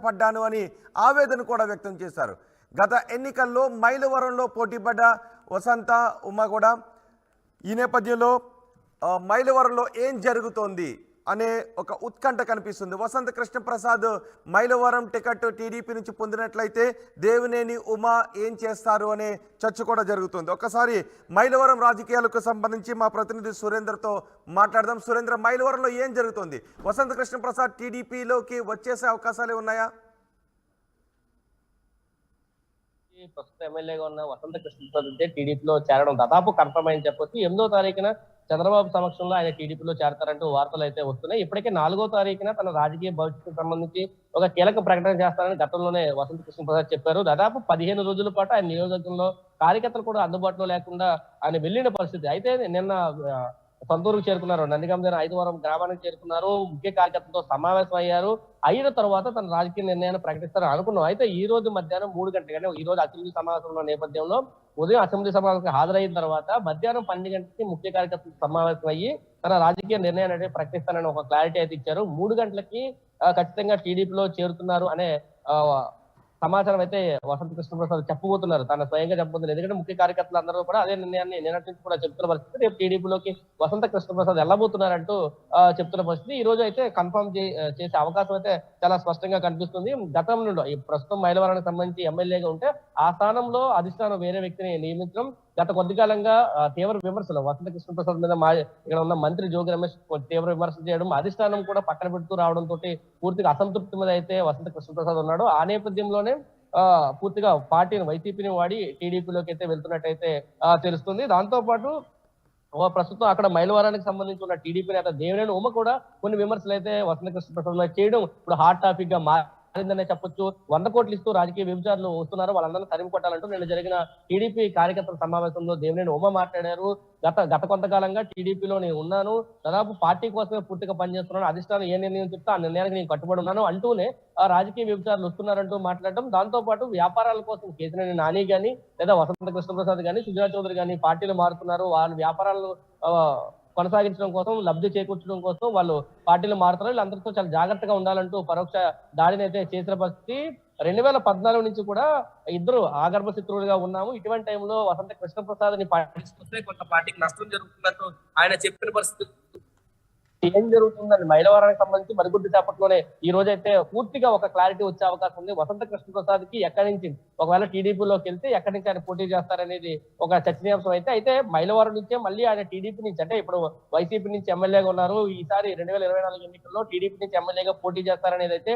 పడ్డాను అని ఆవేదన కూడా వ్యక్తం చేశారు. గత ఎన్నికల్లో మైలవరంలో పోటీపడ్డ వసంత ఉమ కూడా ఈ నేపథ్యంలో మైలవరంలో ఏం జరుగుతోంది అనే ఒక ఉత్కంఠ కనిపిస్తుంది. వసంత కృష్ణప్రసాద్ మైలవరం టికెట్ టీడీపీ నుంచి పొందినట్లయితే దేవినేని ఉమా ఏం చేస్తారు అనే చర్చ కూడా జరుగుతుంది. ఒకసారి మైలవరం రాజకీయాలకు సంబంధించి మా ప్రతినిధి సురేంద్రతో మాట్లాడదాం. సురేంద్ర, మైలవరంలో ఏం జరుగుతుంది? వసంత కృష్ణప్రసాద్ టీడీపీలోకి వచ్చేసే అవకాశాలే ఉన్నాయా? ప్రస్తుతం ఎమ్మెల్యేగా ఉన్న వసంత కృష్ణప్రసాద్ అయితే టీడీపీలో చేరడం దాదాపు కన్ఫర్మ్ అని చెప్పొచ్చు. 8వ తారీఖున చంద్రబాబు సమక్షంలో ఆయన టీడీపీలో చేరతారంటూ వార్తలు అయితే వస్తున్నాయి. ఇప్పటికే 4వ తారీఖున తన రాజకీయ భవిష్యత్తుకు సంబంధించి ఒక కీలక ప్రకటన చేస్తారని గతంలోనే వసంత కృష్ణప్రసాద్ చెప్పారు. దాదాపు 15 రోజుల పాటు ఆయన నియోజకవర్గంలో కార్యకర్తలు కూడా అందుబాటులో లేకుండా ఆయన వెళ్ళిన పరిస్థితి. అయితే నిన్న సొంతూరుకు చేరుకున్నారు. నందిగామ ఐదువరం గ్రామానికి చేరుకున్నారు. ముఖ్య కార్యకర్తలతో సమావేశం అయ్యారు. అయిన తర్వాత తన రాజకీయ నిర్ణయాన్ని ప్రకటిస్తారని అనుకున్నాం. అయితే ఈ రోజు మధ్యాహ్నం 3 గంటలకి, ఈ రోజు అసెంబ్లీ సమావేశంలో నేపథ్యంలో ఉదయం అసెంబ్లీ సమావేశం హాజరైన తర్వాత మధ్యాహ్నం 12 గంటలకి ముఖ్య కార్యకర్తలు సమావేశం అయ్యి తన రాజకీయ నిర్ణయాన్ని అయితే ప్రకటిస్తానని ఒక క్లారిటీ అయితే ఇచ్చారు. 3 గంటలకి ఖచ్చితంగా టీడీపీలో చేరుతున్నారు అనే సమాచారం అయితే వసంత కృష్ణప్రసాద్ చెప్పబోతున్నారు. తన స్వయంగా చెప్పబోతున్నారు. ఎందుకంటే ముఖ్య కార్యకర్తలు అందరూ కూడా అదే నిర్ణయాన్ని నిన్నటి నుంచి కూడా చెప్తున్న పరిస్థితి. రేపు టీడీపీలోకి వసంత కృష్ణప్రసాద్ వెళ్ళబోతున్నారంటూ చెప్తున్న పరిస్థితి. ఈ రోజు అయితే కన్ఫర్మ్ చేసే అవకాశం అయితే చాలా స్పష్టంగా కనిపిస్తుంది. గతం నుండి ప్రస్తుతం మైలవరానికి సంబంధించి ఎమ్మెల్యేగా ఉంటే ఆ స్థానంలో అధిష్టానం వేరే వ్యక్తిని నియమించడం గత కొద్ది కాలంగా తీవ్ర విమర్శలు వసంత కృష్ణప్రసాద్ మీద ఇక్కడ ఉన్న మంత్రి జోగి రమేష్ తీవ్ర విమర్శలు చేయడం, అధిష్టానం కూడా పక్కన పెడుతూ రావడంతో పూర్తిగా అసంతృప్తి మీద అయితే వసంత కృష్ణప్రసాద్ ఉన్నాడు. ఆ నేపథ్యంలోనే పూర్తిగా పార్టీని వైసీపీని వాడి టీడీపీలోకి అయితే వెళ్తున్నట్టయితే తెలుస్తుంది. దాంతో పాటు ప్రస్తుతం అక్కడ మైలవరానికి సంబంధించి ఉన్న టీడీపీ నేత దేవినేని ఉమ కూడా కొన్ని విమర్శలు అయితే వసంత కృష్ణప్రసాద్ చేయడం ఇప్పుడు హాట్ టాపిక్ గా మారిందనే చెప్పొచ్చు. 100 కోట్లు ఇస్తూ రాజకీయ వ్యభిచారులు వస్తున్నారు, వాళ్ళందరినీ తరిమి కొట్టాలంటూ నిన్న జరిగిన టీడీపీ కార్యకర్తల సమావేశంలో దేవినేని ఉమ మాట్లాడారు. గత కొంతకాలంగా టీడీపీలో నేను ఉన్నాను, దాదాపు పార్టీ కోసమే పూర్తిగా పనిచేస్తున్నాను, అధిష్టానం ఏ నిర్ణయం చెప్తే ఆ నిర్ణయానికి నేను కట్టుబడి ఉన్నాను అంటూనే ఆ రాజకీయ వ్యభిచారులు వస్తున్నారంటూ మాట్లాడడం. దాంతో పాటు వ్యాపారాల కోసం కేసినేని నాని గాని లేదా వసంత కృష్ణప్రసాద్ గాని సుజనా చౌదరి గాని పార్టీలు మారుతున్నారు, వాళ్ళ వ్యాపారాలు కొనసాగించడం కోసం, లబ్ధి చేకూర్చడం కోసం వాళ్ళు పార్టీలు మారుతున్నారు, వీళ్ళందరితో చాలా జాగ్రత్తగా ఉండాలంటూ పరోక్ష దాడిని అయితే చేసిన పరిస్థితి. 2014 నుంచి కూడా ఇద్దరు ఆగర్భ శత్రువులుగా ఉన్నాము, ఇటువంటి టైంలో వసంత కృష్ణప్రసాద్ ని పాటిస్తే కొంత పార్టీకి నష్టం జరుగుతున్నట్టు ఆయన చెప్పిన పరిస్థితి. ఏం జరుగుతుందని మైలవరానికి సంబంధించి మరికొద్ది సేపట్లోనే ఈ రోజు అయితే పూర్తిగా ఒక క్లారిటీ వచ్చే అవకాశం ఉంది. వసంత కృష్ణప్రసాద్ కి ఎక్కడి నుంచి ఒకవేళ టీడీపీలోకి వెళ్తే ఎక్కడి నుంచి ఆయన పోటీ చేస్తారనేది ఒక చర్చనీయాంశం అయితే మైలవరం నుంచే మళ్ళీ ఆయన టీడీపీ నుంచి, అంటే ఇప్పుడు వైసీపీ నుంచి ఎమ్మెల్యేగా ఉన్నారు, ఈసారి 2024 ఎన్నికల్లో టీడీపీ నుంచి ఎమ్మెల్యేగా పోటీ చేస్తారనేది అయితే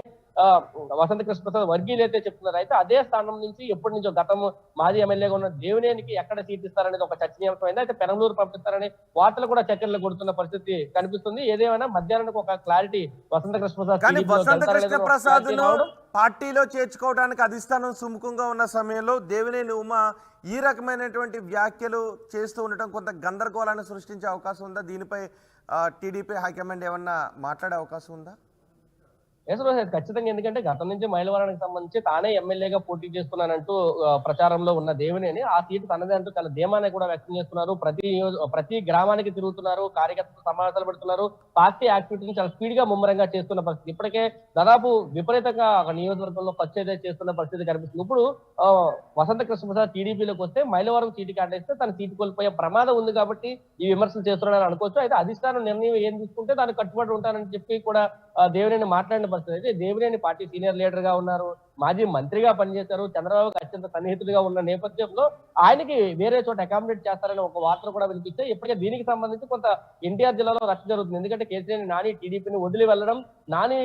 వసంత కృష్ణప్రసాద్ వర్గీయులు అయితే చెప్తున్నారు. అయితే అదే స్థానం నుంచి ఎప్పటి నుంచో గతం మాజీ ఎమ్మెల్యేగా ఉన్న దేవినేనికి ఎక్కడ సీట్ ఇస్తారనేది ఒక చర్చనీయాంశం అయింది. అయితే పెరంబలూరు పంపిస్తారని వార్తలు కూడా చర్చలు కొడుతున్న పరిస్థితి కనిపిస్తుంది. ఏదేమైనా మధ్యాహ్నానికి ఒక క్లారిటీ వసంత కృష్ణప్రసాద్ పార్టీలో చేర్చుకోవడానికి అధిష్టానం సుముఖంగా ఉన్న సమయంలో దేవినేని ఉమ ఈ రకమైనటువంటి వ్యాఖ్యలు చేస్తూ ఉండటం కొంత గందరగోళాన్ని సృష్టించే అవకాశం ఉందా? దీనిపై టీడీపీ హైకమాండ్ ఏమన్నా మాట్లాడే అవకాశం ఉందా? ఖచ్చితంగా. ఎందుకంటే గతం నుంచి మైలవరానికి సంబంధించి తానే ఎమ్మెల్యేగా పోటీ చేస్తున్నానంటూ ప్రచారంలో ఉన్న దేవినేని ఆ సీటు తనదే అంటూ చాలా ధీమాన్ని కూడా వ్యక్తం చేస్తున్నారు. ప్రతి గ్రామానికి తిరుగుతున్నారు, కార్యకర్తలు సమావేశాలు పెడుతున్నారు, పార్టీ యాక్టివిటీని చాలా స్పీడ్ గా ముమ్మరంగా చేస్తున్న పరిస్థితి. ఇప్పటికే దాదాపు విపరీతంగా నియోజకవర్గంలో ఖర్చు అయితే చేస్తున్న పరిస్థితి కనిపిస్తుంది. ఇప్పుడు వసంత కృష్ణప్రసాద్ టీడీపీలోకి వస్తే మైలవరం సీటు కేటాయిస్తే తన సీటు కోల్పోయే ప్రమాదం ఉంది కాబట్టి ఈ విమర్శలు చేస్తున్నారని అనుకోవచ్చు. అయితే అధిష్టానం నిర్ణయం ఏం తీసుకుంటే దానికి కట్టుబడి ఉంటానని చెప్పి కూడా దేవినేని మాట్లాడిన పరిస్థితి. అయితే దేవినేని పార్టీ సీనియర్ లీడర్ గా ఉన్నారు, మాజీ మంత్రిగా పనిచేశారు, చంద్రబాబుకి అత్యంత సన్నిహితుడిగా ఉన్న నేపథ్యంలో ఆయనకి వేరే చోట అకామిడేట్ చేస్తారని ఒక వార్తలు కూడా వినిపిస్తే ఇప్పటికే దీనికి సంబంధించి కొంత ఎన్టీఆర్ జిల్లాలో రచ్చ జరుగుతుంది. ఎందుకంటే కేసీఆర్ నాని టీడీపీని వదిలి వెళ్లడం, నాని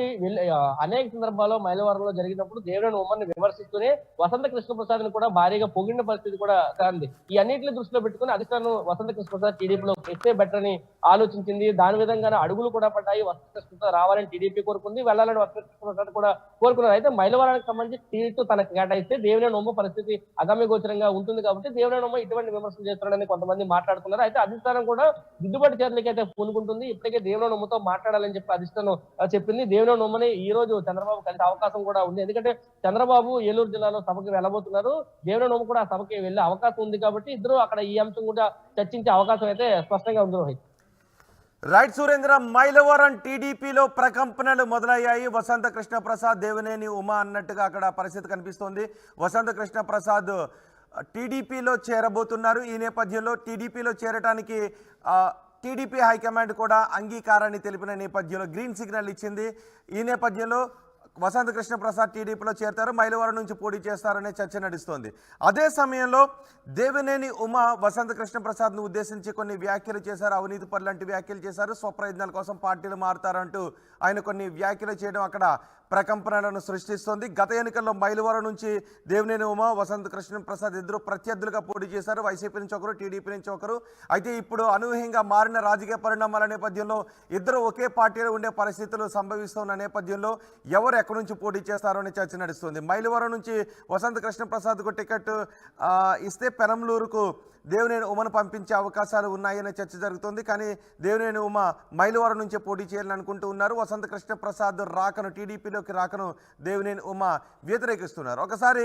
అనేక సందర్భాల్లో మైలవరంలో జరిగినప్పుడు దేవినేని ఉమ్మని విమర్శిస్తూనే వసంత కృష్ణప్రసాద్ ని కూడా భారీగా పొగిడిన పరిస్థితి కూడా ఉంది. ఈ అన్నింటిని దృష్టిలో పెట్టుకుని అధిష్టానం వసంత కృష్ణప్రసాద్ టీడీపీలో వస్తే బెటర్ అని ఆలోచించింది. దాని విధంగానే అడుగులు కూడా పడ్డాయి. వసంత కృష్ణప్రసాద్ రావాలని టీడీపీ కోరుకుంది, వెళ్ళాలని వసంత కృష్ణప్రసాద్ కూడా కోరుకున్నారు. అయితే మైలవరానికి సంబంధించి సీటు తనకు కేటాయిస్తే దేవినేని ఉమ్మ పరిస్థితి అగమ్య గోచరంగా ఉంటుంది కాబట్టి దేవినేని ఉమ్మ ఇటువంటి విమర్శలు చేస్తున్నాడని కొంతమంది మాట్లాడుతున్నారు. అయితే అధిష్టానం కూడా దిద్దుబాటు చర్యలకి అయితే పూనుకుంటుంది. ఇప్పటికే దేవినేని ఉమ్మతో మాట్లాడాలని చెప్పి అధిష్టానం చెప్పింది. దేవినేని ఉమ్మని ఈ రోజు చంద్రబాబు కలిసే అవకాశం కూడా ఉంది. ఎందుకంటే చంద్రబాబు ఏలూరు జిల్లాలో సభకి వెళ్ళబోతున్నారు, దేవినేని ఉమ్మ కూడా సభకి వెళ్లే అవకాశం ఉంది కాబట్టి ఇద్దరు అక్కడ ఈ అంశం కూడా చర్చించే అవకాశం అయితే స్పష్టంగా ఉంది. రోహిత్, రైట్ సురేంద్ర, మైలవరం టీడీపీలో ప్రకంపనలు మొదలయ్యాయి. వసంత కృష్ణ ప్రసాద్, దేవినేని ఉమా అన్నట్టుగా అక్కడ పరిస్థితి కనిపిస్తోంది. వసంత కృష్ణ ప్రసాద్ టీడీపీలో చేరబోతున్నారు. ఈ నేపథ్యంలో టీడీపీలో చేరడానికి టీడీపీ హైకమాండ్ కూడా అంగీకారాన్ని తెలిపిన నేపథ్యంలో గ్రీన్ సిగ్నల్ ఇచ్చింది. ఈ నేపథ్యంలో వసంత కృష్ణ ప్రసాద్ టీడీపీలో చేరతారు, మైలవరం నుంచి పోటీ చేస్తారనే చర్చ నడుస్తోంది. అదే సమయంలో దేవినేని ఉమా వసంత కృష్ణ ప్రసాద్ను ఉద్దేశించి కొన్ని వ్యాఖ్యలు చేశారు, అవినీతి పరులు లాంటి వ్యాఖ్యలు చేశారు. స్వప్రయోజనాల కోసం పార్టీలు మారుతారంటూ ఆయన కొన్ని వ్యాఖ్యలు చేయడం అక్కడ ప్రకంపనలను సృష్టిస్తోంది. గత ఎన్నికల్లో మైలవరం నుంచి దేవినేని ఉమా, వసంత కృష్ణ ప్రసాద్ ఇద్దరు ప్రత్యర్థులుగా పోటీ చేశారు. వైసీపీ నుంచి ఒకరు, టీడీపీ నుంచి ఒకరు. అయితే ఇప్పుడు అనూహ్యంగా మారిన రాజకీయ పరిణామాల నేపథ్యంలో ఇద్దరు ఒకే పార్టీలో ఉండే పరిస్థితులు సంభవిస్తున్న నేపథ్యంలో ఎవరు ఎక్కడి నుంచి పోటీ చేస్తారో అనే చర్చ నడుస్తుంది. మైలవరం నుంచి వసంత కృష్ణ ప్రసాద్కు టికెట్ ఇస్తే పెనంలూరుకు దేవినేని ఉమను పంపించే అవకాశాలు ఉన్నాయనే చర్చ జరుగుతుంది. కానీ దేవినేని ఉమ మైలవరం నుంచే పోటీ చేయాలని అనుకుంటూ ఉన్నారు. వసంత కృష్ణ ప్రసాద్ రాకను, టీడీపీలోకి రాకను దేవినేని ఉమ వ్యతిరేకిస్తున్నారు. ఒకసారి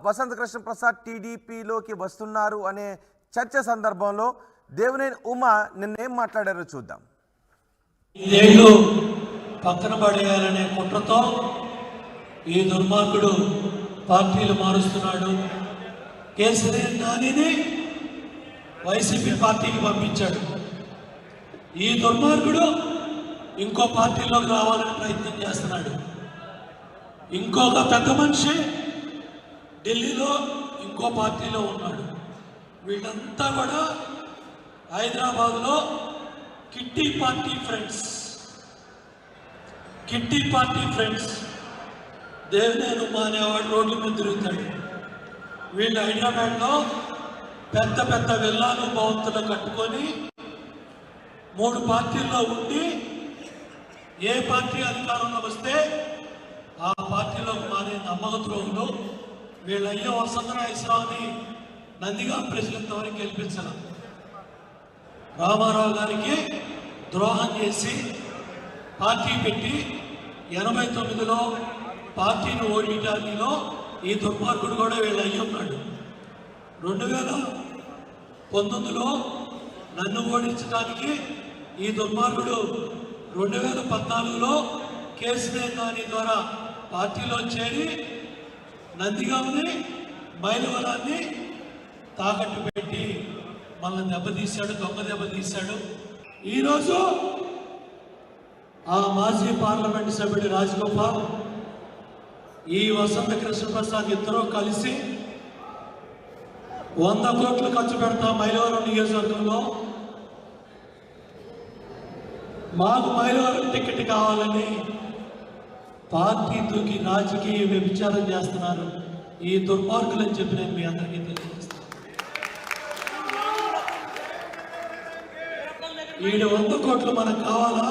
వసంత కృష్ణ ప్రసాద్ టీడీపీలోకి వస్తున్నారు అనే చర్చ సందర్భంలో దేవినేని ఉమ నిన్నేం మాట్లాడారో చూద్దాం. ఇదేళ్ళు పక్కన పడేయాలనే కుట్రతో ఈ దుర్మార్గుడు పార్టీలు మారుస్తున్నాడు. కేసీఆర్ నానిని వైసీపీ పార్టీకి పంపించాడు. ఈ దుర్మార్గుడు ఇంకో పార్టీలోకి రావాలని ప్రయత్నం చేస్తున్నాడు. ఇంకొక పెద్ద మనిషి ఢిల్లీలో ఇంకో పార్టీలో ఉన్నాడు. వీళ్ళంతా కూడా హైదరాబాద్లో kitty party friends Devineni Uma అనేవాడు రోడ్ల మీద తిరుగుతాడు. వీళ్ళు హైదరాబాద్లో పెద్ద పెద్ద విల్లాలు భవంతులు కట్టుకొని 3 పార్టీల్లో ఉండి ఏ పార్టీ అధికారంలో వస్తే ఆ పార్టీలోకి మారే నమ్మకద్రోహులు. వీళ్ళ అయ్యే వసంతరాయస్వామిని నందిగా ప్రజలంత వరకు గెలిపించారు. రామారావు గారికి ద్రోహం చేసి పార్టీ పెట్టి 89లో పార్టీని ఓడించడానిలో ఈ దుర్మార్గుడు కూడా వీళ్ళు అయ్యి ఉన్నాడు. 2019లో నన్ను ఓడించడానికి ఈ దుర్మార్గుడు 2014లో కేసీఆర్ నాని ద్వారా పార్టీలో చేరి నందిగామని, మైలవరాన్ని తాకట్టు పెట్టి మనల్ని దెబ్బతీశాడు, దొంగ దెబ్బతీశాడు. ఈరోజు ఆ మాజీ పార్లమెంట్ సభ్యుడు రాజగోపాల్, ఈ వసంత కృష్ణ ప్రసాద్ ఇద్దరూ కలిసి 100 కోట్లు ఖర్చు పెడతాం మైలవరం నియోజకవర్గంలో. మాకు మైలవరం టికెట్ కావాలని పార్టీ దూకి రాజకీయ వ్యభిచారం చేస్తున్నారు ఈ దుర్మార్గులని చెప్పి నేను మీ అందరికీ తెలియజేస్తాను. 700 కోట్లు మనకు కావాలా?